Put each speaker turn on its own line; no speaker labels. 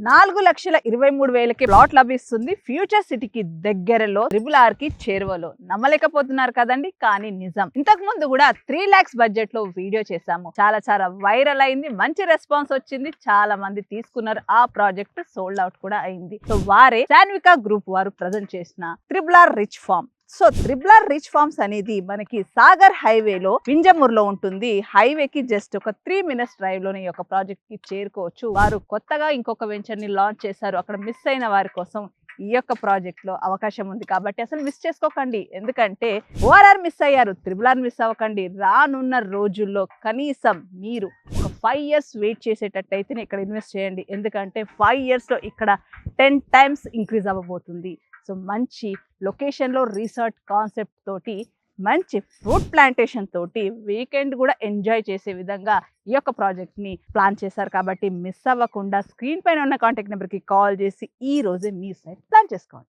4,23,000కి plot లభిస్తుంది future సిటీకి దగ్గరలో RRR కి చేరువలో. నమ్మలేకపోతున్నారు కదండి, కానీ నిజం. ఇంతకు ముందు కూడా 3 lakhs బడ్జెట్ లో వీడియో చేశాము. చాలా వైరల్ అయింది, మంచి రెస్పాన్స్ వచ్చింది, చాలా మంది తీసుకున్నారు. ఆ ప్రాజెక్ట్ సోల్డ్ అవుట్ కూడా అయింది. సో వారే శాన్విక గ్రూప్ వారు ప్రజెంట్ చేసిన RRR rich farm. So RRR rich farms అనేది మనకి సాగర్ హైవేలో వింజమూరులో ఉంటుంది. హైవేకి జస్ట్ ఒక 3 minutes డ్రైవ్ లోనే ఈ యొక్క ప్రాజెక్ట్ కి చేరుకోవచ్చు. వారు కొత్తగా ఇంకొక వెంచర్ ని లాంచ్ చేశారు. అక్కడ మిస్ అయిన వారి కోసం ఈ యొక్క ప్రాజెక్ట్ లో అవకాశం ఉంది కాబట్టి అసలు మిస్ చేసుకోకండి. ఎందుకంటే ORR మిస్ అయ్యారు, RRR మిస్ అవ్వకండి. రానున్న రోజుల్లో కనీసం మీరు ఒక 5 years వెయిట్ చేసేటట్టయితేనే ఇక్కడ ఇన్వెస్ట్ చేయండి. ఎందుకంటే 5 years లో ఇక్కడ 10 times ఇంక్రీజ్ అవ్వబోతుంది. సో మంచి లొకేషన్లో రిసార్ట్ కాన్సెప్ట్ తోటి, మంచి ఫ్రూట్ ప్లాంటేషన్ తోటి వీకెండ్ కూడా ఎంజాయ్ చేసే విధంగా ఈ యొక్క ప్రాజెక్ట్ని ప్లాన్ చేశారు. కాబట్టి మిస్ అవ్వకుండా స్క్రీన్ పైన ఉన్న కాంటాక్ట్ నెంబర్కి కాల్ చేసి ఈ రోజే మీ సైట్ ప్లాన్ చేసుకోండి.